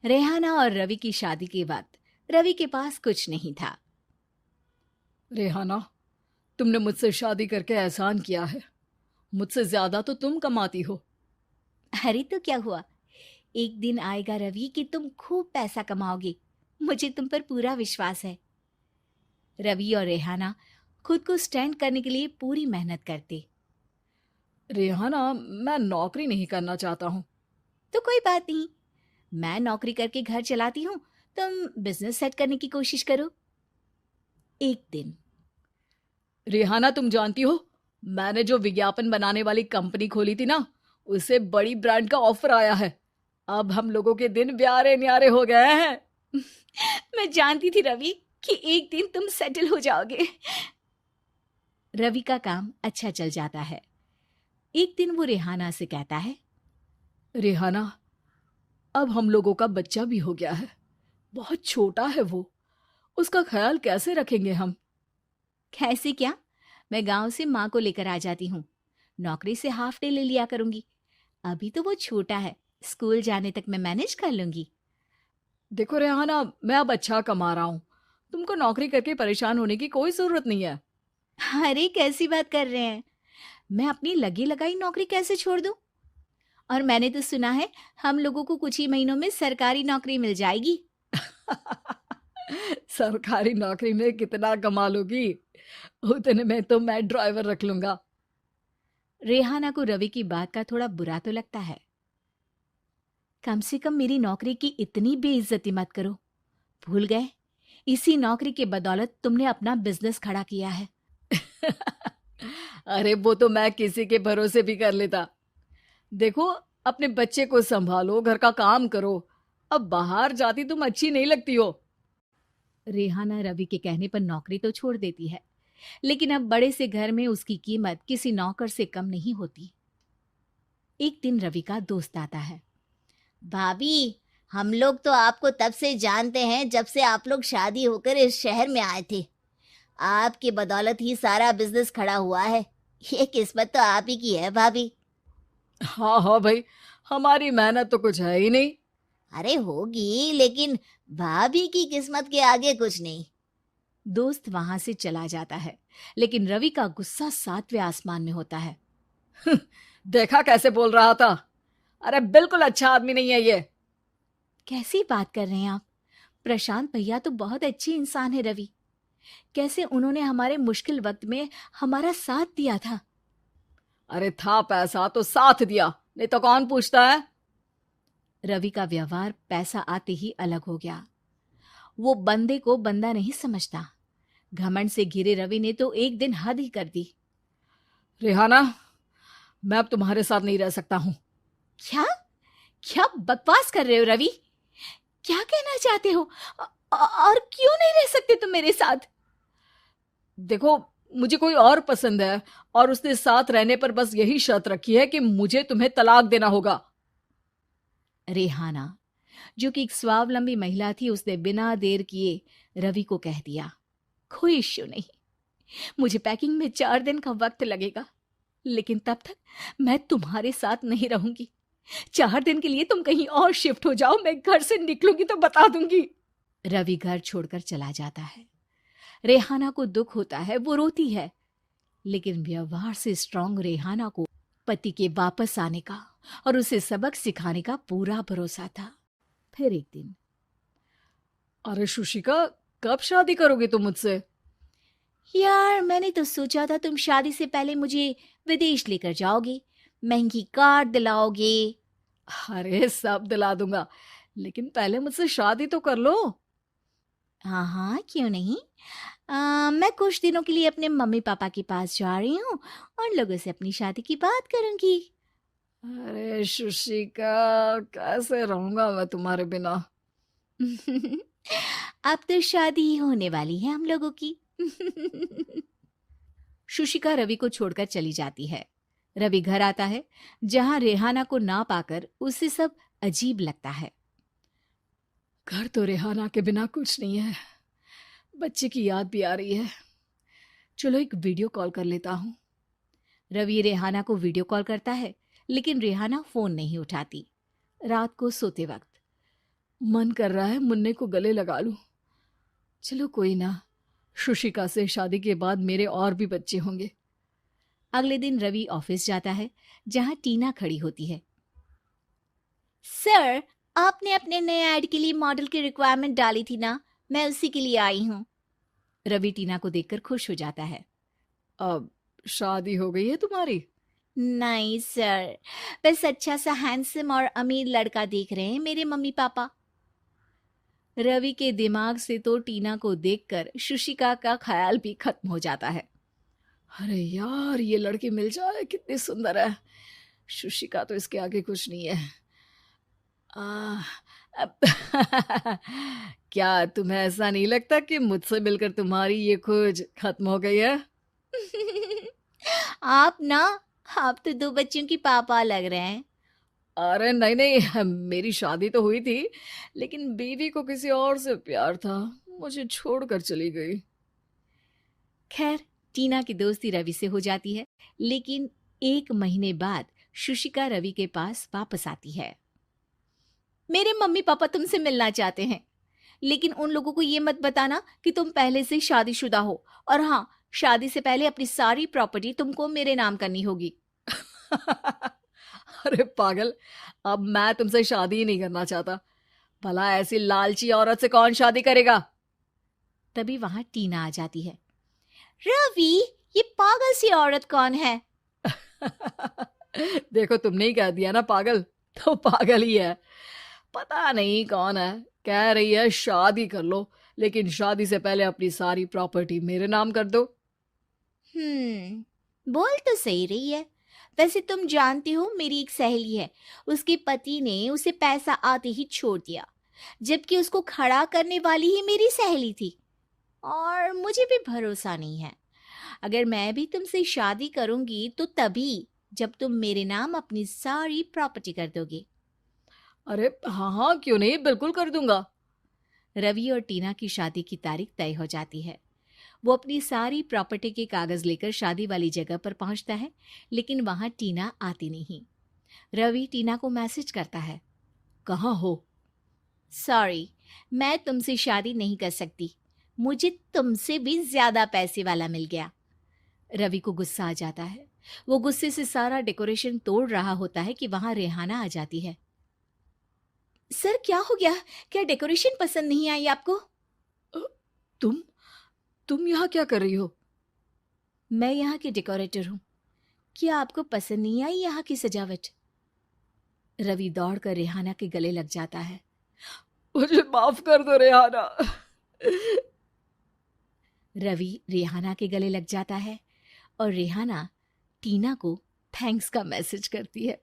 रेहाना और रवि की शादी के बाद रवि के पास कुछ नहीं था। रेहाना, तुमने मुझसे शादी करके एहसान किया है। मुझसे ज्यादा तो तुम कमाती हो। अरे तो क्या हुआ, एक दिन आएगा रवि कि तुम खूब पैसा कमाओगे। मुझे तुम पर पूरा विश्वास है। रवि और रेहाना खुद को स्टैंड करने के लिए पूरी मेहनत करते। रेहाना, मैं नौकरी नहीं करना चाहता हूँ। तो कोई बात नहीं, मैं नौकरी करके घर चलाती हूँ, तुम बिजनेस सेट करने की कोशिश करो। एक दिन रेहाना, तुम जानती हो, मैंने जो विज्ञापन बनाने वाली कंपनी खोली थी ना, उसे बड़ी ब्रांड का ऑफर आया है। अब हम लोगों के दिन ब्यारे न्यारे हो गए हैं। मैं जानती थी रवि कि एक दिन तुम सेटल हो जाओगे। रवि का काम अच्छा चल जाता है। एक दिन वो रेहाना से कहता है, रेहाना, अब हम लोगों का बच्चा भी हो गया है। बहुत छोटा है वो। उसका ख्याल कैसे रखेंगे हम? कैसे क्या, मैं गांव से माँ को लेकर आ जाती हूँ। नौकरी से हाफ डे ले लिया करूंगी। अभी तो वो छोटा है, स्कूल जाने तक मैं मैनेज कर लूंगी। देखो रेहाना, मैं अब अच्छा कमा रहा हूँ। तुमको नौकरी करके परेशान होने की कोई जरूरत नहीं है। अरे कैसी बात कर रहे हैं, मैं अपनी लगी लगाई नौकरी कैसे छोड़ दूं? और मैंने तो सुना है हम लोगों को कुछ ही महीनों में सरकारी नौकरी मिल जाएगी। सरकारी नौकरी में कितना कमा लोगी? उतने में तो मैं ड्राइवर रख लूंगा। रेहाना को रवि की बात का थोड़ा बुरा तो लगता है। कम से कम मेरी नौकरी की इतनी बेइज्जती मत करो। भूल गए, इसी नौकरी के बदौलत तुमने अपना बिजनेस खड़ा किया है। अरे वो तो मैं किसी के भरोसे भी कर लेता। देखो, अपने बच्चे को संभालो, घर का काम करो। अब बाहर जाती तुम अच्छी नहीं लगती हो। रेहाना रवि के कहने पर नौकरी तो छोड़ देती है, लेकिन अब बड़े से घर में उसकी कीमत किसी नौकर से कम नहीं होती। एक दिन रवि का दोस्त आता है। भाभी, हम लोग तो आपको तब से जानते हैं जब से आप लोग शादी होकर इस शहर में आए थे। आपकी बदौलत ही सारा बिजनेस खड़ा हुआ है। ये किस्मत तो आप ही की है भाभी। हाँ हाँ भाई, हमारी मेहनत तो कुछ है ही नहीं। अरे होगी, लेकिन भाभी की किस्मत के आगे कुछ नहीं। दोस्त वहां से चला जाता है, लेकिन रवि का गुस्सा सातवें आसमान में होता है। देखा कैसे बोल रहा था? अरे बिल्कुल अच्छा आदमी नहीं है ये। कैसी बात कर रहे हैं आप? प्रशांत भैया तो बहुत अच्छे इंसान है रवि। कैसे उन्होंने हमारे मुश्किल वक्त में हमारा साथ दिया था। अरे था पैसा तो साथ दिया, नहीं तो कौन पूछता है? रवि का व्यवहार पैसा आते ही अलग हो गया। वो बंदे को बंदा नहीं समझता। घमंड से घिरे रवि ने तो एक दिन हद ही कर दी। रेहाना, मैं अब तुम्हारे साथ नहीं रह सकता हूँ। क्या क्या बकवास कर रहे हो रवि? क्या कहना चाहते हो? और क्यों नहीं रह सकते तुम मेरे साथ? देखो, मुझे कोई और पसंद है, और उसने साथ रहने पर बस यही शर्त रखी है कि मुझे तुम्हें तलाक देना होगा। रेहाना, जो कि एक स्वावलंबी महिला थी, उसने बिना देर किए रवि को कह दिया, कोई इश्यू नहीं, मुझे पैकिंग में 4 दिन का वक्त लगेगा, लेकिन तब तक मैं तुम्हारे साथ नहीं रहूंगी। 4 दिन के लिए तुम कहीं और शिफ्ट हो जाओ, मैं घर से निकलूंगी तो बता दूंगी। रवि घर छोड़कर चला जाता है। रेहाना को दुख होता है, वो रोती है, लेकिन व्यवहार से स्ट्रांग रेहाना को पति के वापस आने का और उसे सबक सिखाने का पूरा भरोसा था। फिर एक दिन, अरे शुशिका, कब शादी करोगे तुम मुझसे? यार मैंने तो सोचा था तुम शादी से पहले मुझे विदेश लेकर जाओगे, महंगी कार दिलाओगे। अरे सब दिला दूंगा, लेकिन पहले मुझसे शादी तो कर लो। हाँ हाँ, क्यों नहीं। मैं कुछ दिनों के लिए अपने मम्मी पापा के पास जा रही हूँ और लोगों से अपनी शादी की बात करूंगी। अरे शुशिका, कैसे रहूंगा मैं तुम्हारे बिना? अब तो शादी ही होने वाली है हम लोगों की। शुशिका रवि को छोड़कर चली जाती है। रवि घर आता है, जहां रेहाना को ना पाकर उसे सब अजीब लगता है। घर तो रेहाना के बिना कुछ नहीं है। बच्चे की याद भी आ रही है। चलो एक वीडियो कॉल कर लेता हूँ। रवि रेहाना को वीडियो कॉल करता है, लेकिन रेहाना फोन नहीं उठाती। रात को सोते वक्त मन कर रहा है मुन्ने को गले लगा लूं। चलो कोई ना, शुशिका से शादी के बाद मेरे और भी बच्चे होंगे। अगले दिन रवि ऑफिस जाता है, जहां टीना खड़ी होती है। सर, आपने अपने नए ऐड के लिए मॉडल की रिक्वायरमेंट डाली थी ना, मैं उसी के लिए आई हूँ। रवि टीना को देखकर खुश हो जाता है। अब शादी हो गई है तुम्हारी? नहीं सर, बस अच्छा सा हैंडसम और अमीर लड़का देख रहे हैं मेरे मम्मी पापा। रवि के दिमाग से तो टीना को देखकर शुशिका का ख्याल भी खत्म हो जाता है। अरे यार, ये लड़की मिल जाए कितनी सुंदर है। शुशिका तो इसके आगे कुछ नहीं है। आ, अब क्या तुम्हें ऐसा नहीं लगता कि मुझसे मिलकर तुम्हारी ये खोज खत्म हो गई है? आप ना, आप तो 2 बच्चों की पापा लग रहे हैं। अरे नहीं नहीं, मेरी शादी तो हुई थी, लेकिन बीवी को किसी और से प्यार था, मुझे छोड़कर चली गई। खैर, टीना की दोस्ती रवि से हो जाती है, लेकिन 1 महीने बाद शुशिका रवि के पास वापस आती है। मेरे मम्मी पापा तुमसे मिलना चाहते हैं, लेकिन उन लोगों को ये मत बताना कि तुम पहले से शादीशुदा हो, और हाँ, शादी से पहले अपनी सारी प्रॉपर्टी तुमको मेरे नाम करनी होगी। अरे पागल, अब मैं तुमसे शादी ही नहीं करना चाहता। भला ऐसी लालची औरत से कौन शादी करेगा? तभी वहां टीना आ जाती है। रवि, ये पागल सी औरत कौन है? देखो, तुमने ही कह दिया ना पागल, तो पागल ही है। पता नहीं कौन है, कह रही है शादी कर लो, लेकिन शादी से पहले अपनी सारी प्रॉपर्टी मेरे नाम कर दो। बोल तो सही रही है। वैसे तुम जानती हो, मेरी एक सहेली है, उसके पति ने उसे पैसा आते ही छोड़ दिया, जबकि उसको खड़ा करने वाली ही मेरी सहेली थी। और मुझे भी भरोसा नहीं है। अगर मैं भी तुमसे शादी करूंगी तो तभी, जब तुम मेरे नाम अपनी सारी प्रॉपर्टी कर दोगे। अरे हाँ हाँ, क्यों नहीं, बिल्कुल कर दूंगा। रवि और टीना की शादी की तारीख तय हो जाती है। वो अपनी सारी प्रॉपर्टी के कागज लेकर शादी वाली जगह पर पहुंचता है, लेकिन वहां टीना आती नहीं। रवि टीना को मैसेज करता है। कहाँ हो? सॉरी, मैं तुमसे शादी नहीं कर सकती, मुझे तुमसे भी ज्यादा पैसे वाला मिल गया। रवि को गुस्सा आ जाता है। वो गुस्से से सारा डेकोरेशन तोड़ रहा होता है कि वहां रेहाना आ जाती है। सर, क्या हो गया? क्या डेकोरेशन पसंद नहीं आई आपको? अ, तुम यहाँ क्या कर रही हो? मैं यहाँ की डेकोरेटर हूँ। क्या आपको पसंद नहीं आई यहाँ की सजावट? रवि दौड़कर रेहाना के गले लग जाता है। मुझे माफ कर दो रेहाना। रवि रेहाना के गले लग जाता है और रेहाना टीना को थैंक्स का मैसेज करती है।